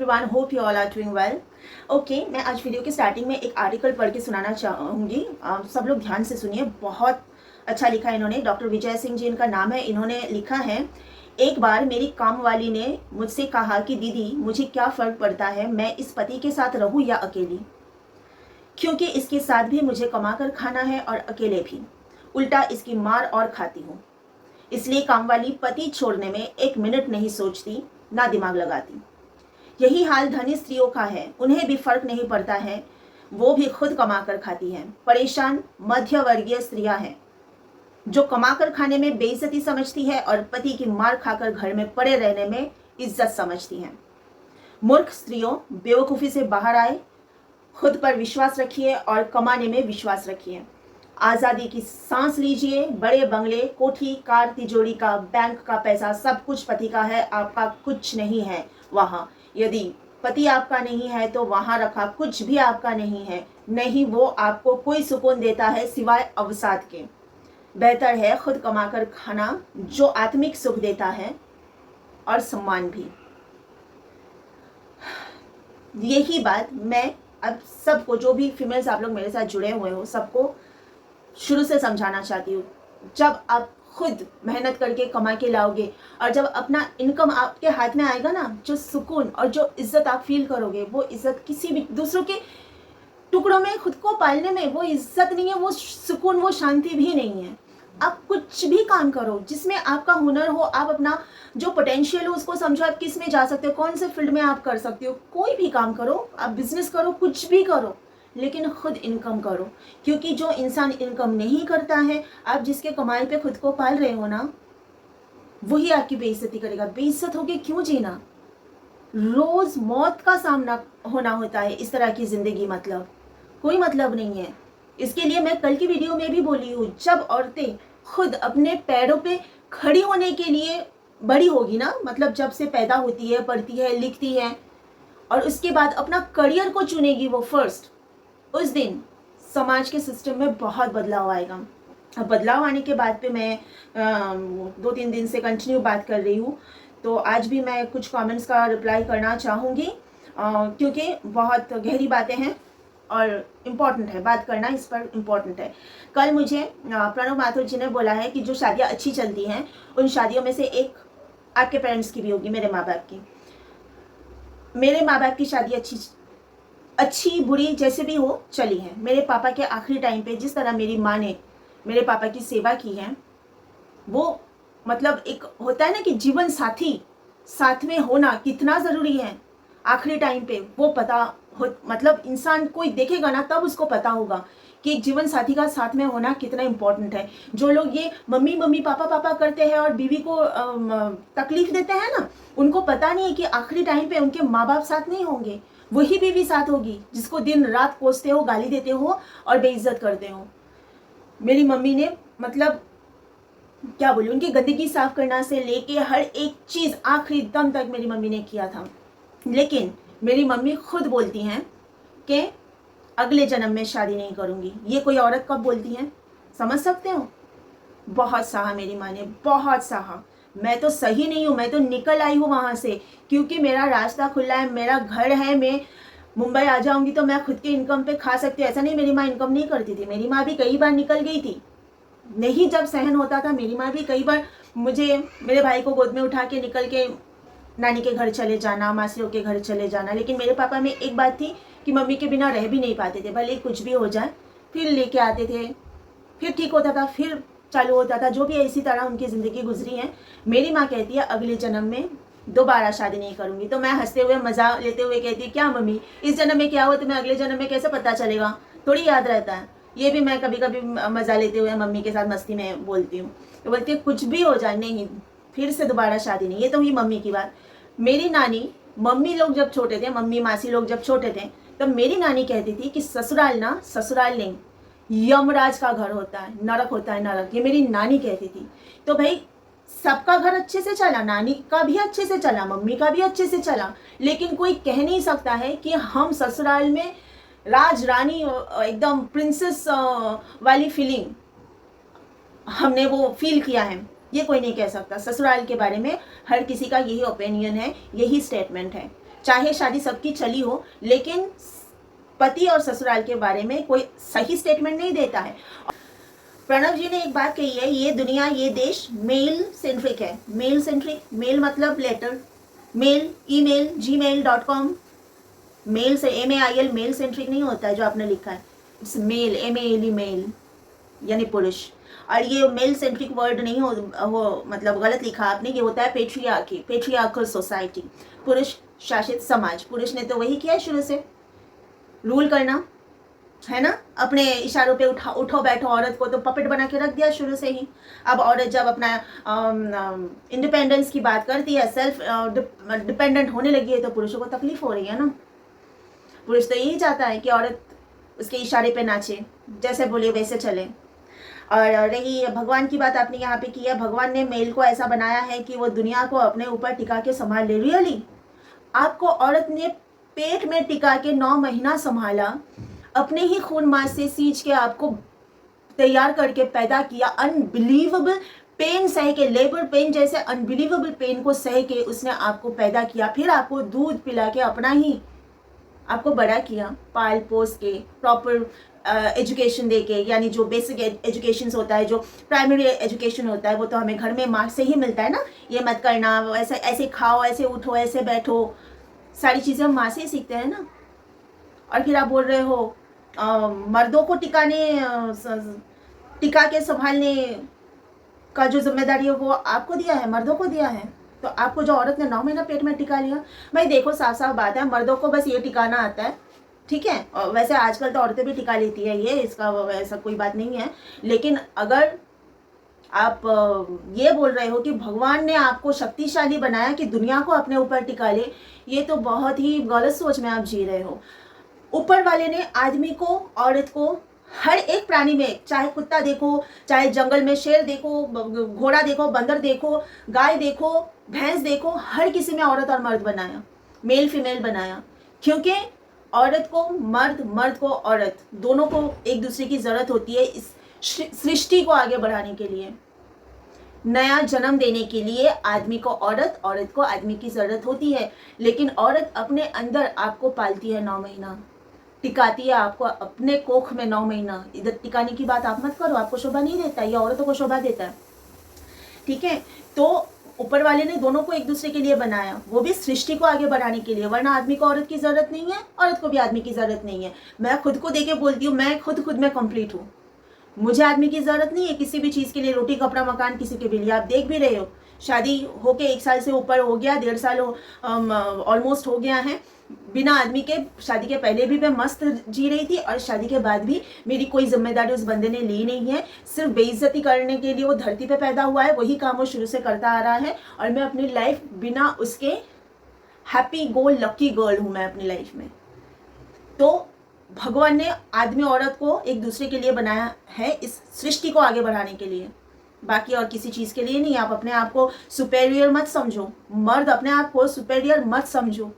Everyone, hope you all are doing well. Okay, मैं आज video के स्टार्टिंग में एक आर्टिकल पढ़ के सुनाना चाहूँगी। सब लोग ध्यान से सुनिए, बहुत अच्छा लिखा है इन्होंने। डॉक्टर विजय सिंह जी इनका नाम है। इन्होंने लिखा है, एक बार मेरी काम वाली ने मुझसे कहा कि दीदी मुझे क्या फ़र्क पड़ता है मैं इस पति के साथ रहूँ या अकेली, क्योंकि इसके साथ भी मुझे कमा कर खाना है और अकेले भी, उल्टा इसकी मार और खाती हूँ। इसलिए कामवाली पति छोड़ने में एक मिनट नहीं सोचती, ना दिमाग लगाती। यही हाल धनी स्त्रियों का है, उन्हें भी फर्क नहीं पड़ता है, वो भी खुद कमा कर खाती हैं। परेशान मध्य वर्गीय स्त्रियां हैं जो कमा कर खाने में बेइज्जती समझती है और पति की मार खाकर घर में पड़े रहने में इज्जत समझती हैं। मूर्ख स्त्रियों, बेवकूफ़ी से बाहर आए, खुद पर विश्वास रखिए और कमाने में विश्वास रखिए। आज़ादी की सांस लीजिए। बड़े बंगले, कोठी, कार, तिजोरी का, बैंक का पैसा सब कुछ पति का है, आपका कुछ नहीं है वहाँ। यदि पति आपका नहीं है तो वहाँ रखा कुछ भी आपका नहीं है। नहीं वो आपको कोई सुकून देता है सिवाय अवसाद के। बेहतर है खुद कमाकर खाना, जो आत्मिक सुख देता है और सम्मान भी। यही बात मैं अब सबको, जो भी फीमेल्स आप लोग मेरे साथ जुड़े हुए हो, सबको शुरू से समझाना चाहती हूँ। जब आप खुद मेहनत करके कमा के लाओगे और जब अपना इनकम आपके हाथ में आएगा ना, जो सुकून और जो इज्जत आप फील करोगे, वो इज्जत किसी भी दूसरों के टुकड़ों में खुद को पालने में वो इज्जत नहीं है, वो सुकून, वो शांति भी नहीं है। आप कुछ भी काम करो जिसमें आपका हुनर हो, आप अपना जो पोटेंशियल हो उसको समझो, आप किस में जा सकते हो, कौन से फील्ड में आप कर सकते हो। कोई भी काम करो, आप बिजनेस करो, कुछ भी करो, लेकिन खुद इनकम करो। क्योंकि जो इंसान इनकम नहीं करता है, आप जिसके कमाई पे खुद को पाल रहे हो ना, वही आपकी बेइज्जती करेगा। बेइज्जत होके क्यों जीना? रोज मौत का सामना होना होता है इस तरह की जिंदगी, मतलब कोई मतलब नहीं है। इसके लिए मैं कल की वीडियो में भी बोली हूँ, जब औरतें खुद अपने पैरों पे खड़ी होने के लिए बड़ी होगी ना, मतलब जब से पैदा होती है, पढ़ती है, लिखती है और उसके बाद अपना करियर को चुनेगी वो फर्स्ट, उस दिन समाज के सिस्टम में बहुत बदलाव आएगा। अब बदलाव आने के बाद पे मैं 2-3 दिन से कंटिन्यू बात कर रही हूँ, तो आज भी मैं कुछ कमेंट्स का रिप्लाई करना चाहूँगी, क्योंकि बहुत गहरी बातें हैं और इम्पॉर्टेंट है, बात करना इस पर इम्पॉर्टेंट है। कल मुझे प्रणव माथुर जी ने बोला है कि जो शादियाँ अच्छी चलती हैं, उन शादियों में से एक आपके पेरेंट्स की भी होगी, मेरे माँ बाप की। मेरे माँ बाप की शादी अच्छी बुरी जैसे भी हो चली है। मेरे पापा के आखिरी टाइम पे जिस तरह मेरी माँ ने मेरे पापा की सेवा की है, वो मतलब एक होता है ना कि जीवन साथी साथ में होना कितना ज़रूरी है आखिरी टाइम पे, वो पता हो, मतलब इंसान कोई देखेगा ना तब उसको पता होगा कि एक जीवन साथी का साथ में होना कितना इम्पोर्टेंट है। जो लोग ये मम्मी मम्मी पापा पापा करते हैं और बीवी को तकलीफ देते हैं ना, उनको पता नहीं है कि आखिरी टाइम पे उनके माँ बाप साथ नहीं होंगे, वही बीवी साथ होगी जिसको दिन रात कोसते हो, गाली देते हो और बेइज्जत करते हो। मेरी मम्मी ने, मतलब क्या बोलूं, उनकी गंदगी साफ करना से लेके हर एक चीज़ आखिरी दम तक मेरी मम्मी ने किया था। लेकिन मेरी मम्मी खुद बोलती हैं कि अगले जन्म में शादी नहीं करूंगी। ये कोई औरत कब बोलती हैं, समझ सकते हो? बहुत सहा मेरी माँ ने, बहुत सहा। मैं तो सही नहीं हूँ, मैं तो निकल आई हूँ वहाँ से, क्योंकि मेरा रास्ता खुला है, मेरा घर है। मैं मुंबई आ जाऊंगी तो मैं खुद के इनकम पे खा सकती हूँ। ऐसा नहीं मेरी माँ इनकम नहीं करती थी, मेरी माँ भी कई बार निकल गई थी। नहीं जब सहन होता था, मेरी माँ भी कई बार मुझे, मेरे भाई को गोद में उठा के निकल के नानी के घर चले जाना, मासियों के घर चले जाना। लेकिन मेरे पापा में एक बात थी कि मम्मी के बिना रह भी नहीं पाते थे, भले कुछ भी हो जाए, फिर लेके आते थे, फिर ठीक होता था, फिर चालू होता था, जो भी इसी तरह उनकी ज़िंदगी गुजरी है। मेरी माँ कहती है अगले जन्म में दोबारा शादी नहीं करूँगी। तो मैं हंसते हुए, मज़ा लेते हुए कहती है, क्या मम्मी, इस जन्म में क्या हुआ तुम्हें अगले जन्म में कैसे पता चलेगा, थोड़ी याद रहता है। ये भी मैं कभी कभी मज़ा लेते हुए मम्मी के साथ मस्ती में बोलती हूँ। तो बोलती है कुछ भी हो जाए, नहीं फिर से दोबारा शादी नहीं। ये तो हुई मम्मी की बात। मेरी नानी, मम्मी लोग जब छोटे थे, मम्मी मासी लोग जब छोटे थे, तब मेरी नानी कहती थी कि ससुराल ना, ससुराल नहीं, यमराज का घर होता है, नरक होता है, नरक। ये मेरी नानी कहती थी। तो भाई सबका घर अच्छे से चला, नानी का भी अच्छे से चला, मम्मी का भी अच्छे से चला, लेकिन कोई कह नहीं सकता है कि हम ससुराल में राज रानी, एकदम प्रिंसेस वाली फीलिंग हमने वो फील किया है, ये कोई नहीं कह सकता। ससुराल के बारे में हर किसी का यही ओपिनियन है, यही स्टेटमेंट है। चाहे शादी सबकी चली हो, लेकिन पति और ससुराल के बारे में कोई सही स्टेटमेंट नहीं देता है। प्रणव जी ने एक बात कही है, ये दुनिया, ये देश मेल सेंट्रिक है। मेल सेंट्रिक, मेल मतलब letter, mail, email, gmail.com, mail से MAIL, मेल सेंट्रिक नहीं होता है जो आपने लिखा है। इट्स मेल, MALE, मेल यानी पुरुष। और ये मेल सेंट्रिक वर्ड नहीं हो मतलब गलत लिखा आपने, ये होता है पेट्रियार्की, पेट्रियार्कल सोसाइटी, पुरुष शासित समाज। पुरुष ने तो वही किया है शुरू से, रूल करना, है ना, अपने इशारों पे उठो बैठो। औरत को तो पपेट बना के रख दिया शुरू से ही। अब औरत जब अपना इंडिपेंडेंस की बात करती है, सेल्फ डिपेंडेंट होने लगी है, तो पुरुषों को तकलीफ हो रही है ना। पुरुष तो यही चाहता है कि औरत उसके इशारे पे नाचे, जैसे बोले वैसे चले। और रही भगवान की बात, आपने यहाँ पे की है, भगवान ने मेल को ऐसा बनाया है कि वो दुनिया को अपने ऊपर टिका के संभाल ले। रियली आपको औरत ने पेट में टिका के 9 महीना संभाला, अपने ही खून मांस से सींच के आपको तैयार करके पैदा किया। अनबिलीवेबल पेन सह के, लेबर पेन जैसे अनबिलीवेबल पेन को सह के उसने आपको पैदा किया, फिर आपको दूध पिला के अपना ही आपको बड़ा किया, पाल पोस के, प्रॉपर एजुकेशन दे के, यानी जो बेसिक एजुकेशन होता है, जो प्राइमरी एजुकेशन होता है, वो तो हमें घर में माँ से ही मिलता है ना। ये मत करना, ऐसे ऐसे खाओ, ऐसे उठो, ऐसे बैठो, सारी चीज़ें हम माँ से ही सीखते हैं ना। और फिर आप बोल रहे हो मर्दों को टिका के संभालने का जो जिम्मेदारी है वो आपको दिया है, मर्दों को दिया है। तो आपको जो औरत ने 9 महीना पेट में टिका लिया, भाई देखो साफ साफ बात है, मर्दों को बस ये टिकाना आता है, ठीक है। और वैसे आजकल तो औरतें भी टिका लेती है, ये इसका ऐसा कोई बात नहीं है। लेकिन अगर आप ये बोल रहे हो कि भगवान ने आपको शक्तिशाली बनाया कि दुनिया को अपने ऊपर टिका ले, ये तो बहुत ही गलत सोच में आप जी रहे हो। ऊपर वाले ने आदमी को, औरत को, हर एक प्राणी में, चाहे कुत्ता देखो, चाहे जंगल में शेर देखो, घोड़ा देखो, बंदर देखो, गाय देखो, भैंस देखो, हर किसी में औरत और मर्द बनाया, मेल फीमेल बनाया। क्योंकि औरत को मर्द, मर्द को औरत, दोनों को एक दूसरे की ज़रूरत होती है इस सृष्टि को आगे बढ़ाने के लिए, नया जन्म देने के लिए। आदमी को औरत, औरत को आदमी की ज़रूरत होती है। लेकिन औरत अपने अंदर आपको पालती है 9 महीना, टिकाती है आपको अपने कोख में 9 महीना। इधर टिकाने की बात आप मत करो, आपको शोभा नहीं देता, ये औरतों को शोभा देता है, ठीक है। तो ऊपर वाले ने दोनों को एक दूसरे के लिए बनाया, वो भी सृष्टि को आगे बढ़ाने के लिए, वरना आदमी को औरत की ज़रूरत नहीं है, औरत को भी आदमी की ज़रूरत नहीं है। मैं खुद को देके बोलती हूँ, मैं खुद में कंप्लीट हूँ, मुझे आदमी की ज़रूरत नहीं है किसी भी चीज़ के लिए, रोटी कपड़ा मकान किसी के भी लिए। आप देख भी रहे हो, शादी होके 1 साल से ऊपर हो गया, 1.5 साल ऑलमोस्ट हो गया है, बिना आदमी के। शादी के पहले भी मैं मस्त जी रही थी, और शादी के बाद भी मेरी कोई जिम्मेदारी उस बंदे ने ली नहीं है। सिर्फ बेइज्जती करने के लिए वो धरती पे पैदा हुआ है, वही काम वो शुरू से करता आ रहा है। और मैं अपनी लाइफ बिना उसके हैप्पी गो लकी गर्ल हूँ मैं अपनी लाइफ में। तो भगवान ने आदमी औरत को एक दूसरे के लिए बनाया है, इस सृष्टि को आगे बढ़ाने के लिए, बाकी और किसी चीज़ के लिए नहीं। आप अपने आप को सुपेरियर मत समझो, मर्द अपने आप को सुपेरियर मत समझो।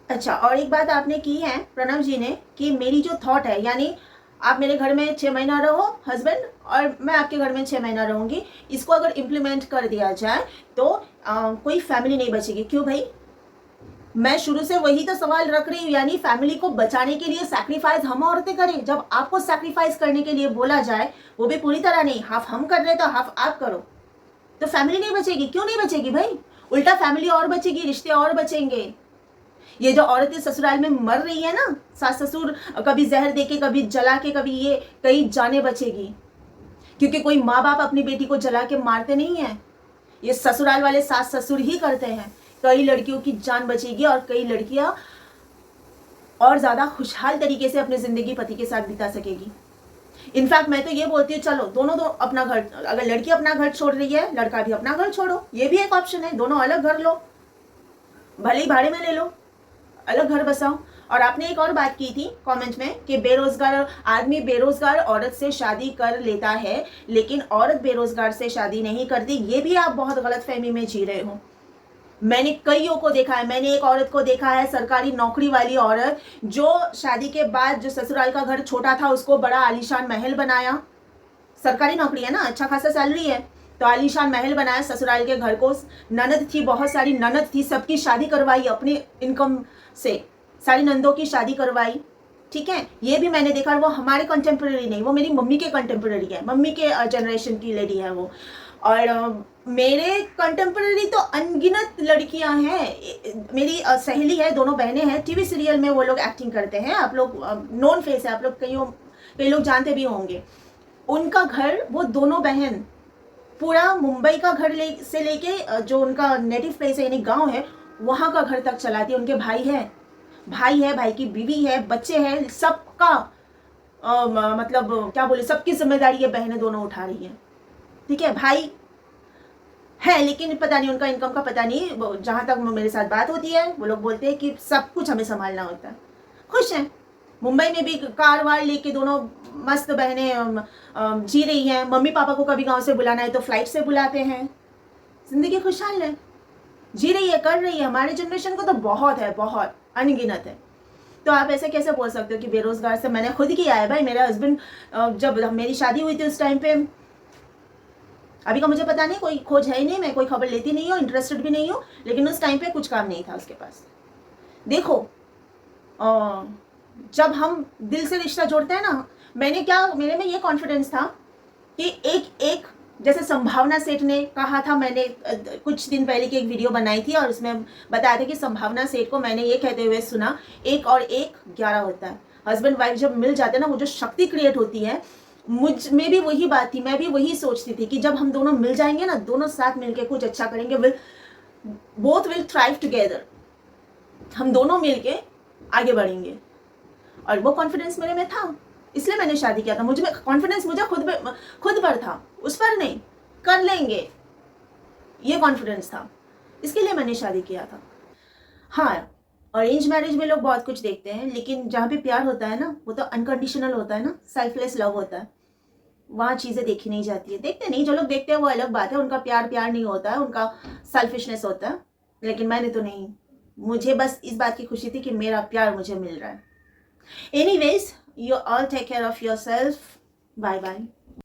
अच्छा, और एक बात आपने की है प्रणव जी ने, कि मेरी जो थॉट है, यानी आप मेरे घर में 6 महीना रहो हस्बैंड, और मैं आपके घर में 6 महीना रहूँगी, इसको अगर इम्प्लीमेंट कर दिया जाए तो कोई फैमिली नहीं बचेगी। क्यों भाई? मैं शुरू से वही तो सवाल रख रही हूँ, यानी फैमिली को बचाने के लिए सैक्रिफाइस हम औरतें करें। जब आपको सैक्रिफाइस करने के लिए बोला जाए, वो भी पूरी तरह नहीं, हाफ हम कर रहे तो हाफ आप करो, तो फैमिली नहीं बचेगी। क्यों नहीं बचेगी भाई? उल्टा फैमिली और बचेगी, रिश्ते और बचेंगे। ये जो औरतें ससुराल में मर रही है ना, सास ससुर कभी जहर देके, कभी जला के, कभी ये, कई जाने बचेगी। क्योंकि कोई माँ बाप अपनी बेटी को जला के मारते नहीं है, ये ससुराल वाले सास ससुर ही करते हैं। कई लड़कियों की जान बचेगी, और कई लड़कियां और ज़्यादा खुशहाल तरीके से अपनी ज़िंदगी पति के साथ बिता सकेगी। इनफैक्ट मैं तो ये बोलती हूँ, चलो दोनों अपना घर, अगर लड़की अपना घर छोड़ रही है, लड़का भी अपना घर छोड़ो, ये भी एक ऑप्शन है। दोनों अलग घर लो, भले ही भाड़े में ले लो, अलग घर बसाओ। और आपने एक और बात की थी कमेंट में कि बेरोजगार आदमी बेरोजगार औरत से शादी कर लेता है, लेकिन औरत बेरोजगार से शादी नहीं करती। ये भी आप बहुत गलतफहमी में जी रहे हो। मैंने कईयों को देखा है, मैंने एक औरत को देखा है, सरकारी नौकरी वाली औरत, जो शादी के बाद जो ससुराल का घर छोटा था उसको बड़ा आलीशान महल बनाया। सरकारी नौकरी है ना, अच्छा खासा सैलरी है, तो आलीशान महल बनाया ससुराल के घर को, ननद थी, बहुत सारी ननद थी, सबकी शादी करवाई अपनी इनकम से, सारी नंदों की शादी करवाई, ठीक है। ये भी मैंने देखा, वो हमारे कंटेम्प्रेरी नहीं, वो मेरी मम्मी के कंटेम्प्रेरी है, मम्मी के जनरेशन की लेडी है वो। और मेरे कंटेम्प्रेरी तो अनगिनत लड़कियां हैं, मेरी सहेली है, दोनों बहनें हैं, टीवी सीरियल में वो लोग एक्टिंग करते हैं, आप लोग नोन फेस है, आप लोग कई लोग जानते भी होंगे। उनका घर, वो दोनों बहन पूरा मुंबई का घर से लेके जो उनका नेटिव प्लेस है यानी गांव है, वहाँ का घर तक चलाती है। उनके भाई है, भाई की बीवी है, बच्चे हैं, सबका मतलब क्या बोले, सबकी जिम्मेदारी ये बहनें दोनों उठा रही हैं, ठीक है। भाई है लेकिन पता नहीं उनका इनकम का पता नहीं, जहाँ तक मेरे साथ बात होती है वो लोग बोलते हैं कि सब कुछ हमें संभालना होता है। खुश हैं, मुंबई में भी कार वार लेके दोनों मस्त बहनें जी रही हैं। मम्मी पापा को कभी गांव से बुलाना है तो फ्लाइट से बुलाते हैं, जिंदगी खुशहाल है, जी रही है, कर रही है। हमारे जनरेशन को तो बहुत है, बहुत अनगिनत है। तो आप ऐसे कैसे बोल सकते हो कि बेरोजगार से? मैंने खुद किया है भाई। मेरा हस्बैंड जब मेरी शादी हुई थी उस टाइम पे, अभी का मुझे पता नहीं, कोई खोज है ही नहीं, मैं कोई खबर लेती नहीं हूँ, इंटरेस्टेड भी नहीं हूँ, लेकिन उस टाइम पे कुछ काम नहीं था उसके पास। देखो जब हम दिल से रिश्ता जोड़ते हैं ना, मेरे में ये कॉन्फिडेंस था कि एक जैसे संभावना सेठ ने कहा था, मैंने कुछ दिन पहले की एक वीडियो बनाई थी और उसमें बताया था कि संभावना सेठ को मैंने ये कहते हुए सुना, 1 और 1 11 होता है। हस्बैंड वाइफ जब मिल जाते हैं ना, वो जो शक्ति क्रिएट होती है, मुझ में भी वही बात थी, मैं भी वही सोचती थी कि जब हम दोनों मिल जाएंगे ना, दोनों साथ मिलके कुछ अच्छा करेंगे, बोथ विल थ्राइव टुगेदर, हम दोनों मिलके आगे बढ़ेंगे। और वो कॉन्फिडेंस मेरे में था, इसलिए मैंने शादी किया था। मुझ में कॉन्फिडेंस मुझे खुद पर था, उस पर नहीं, कर लेंगे, ये कॉन्फिडेंस था, इसके लिए मैंने शादी किया था। हाँ, अरेंज मैरिज में लोग बहुत कुछ देखते हैं, लेकिन जहाँ पे प्यार होता है ना, वो तो अनकंडीशनल होता है ना, सेल्फलेस लव होता है, वहाँ चीज़ें देखी नहीं जाती है। देखते नहीं, जो लोग देखते हैं वो अलग बात है, उनका प्यार नहीं होता है, उनका सेल्फिशनेस होता है, लेकिन मैंने तो नहीं। मुझे बस इस बात की खुशी थी कि मेरा प्यार मुझे मिल रहा है। Anyways, you all take care of yourself. Bye bye.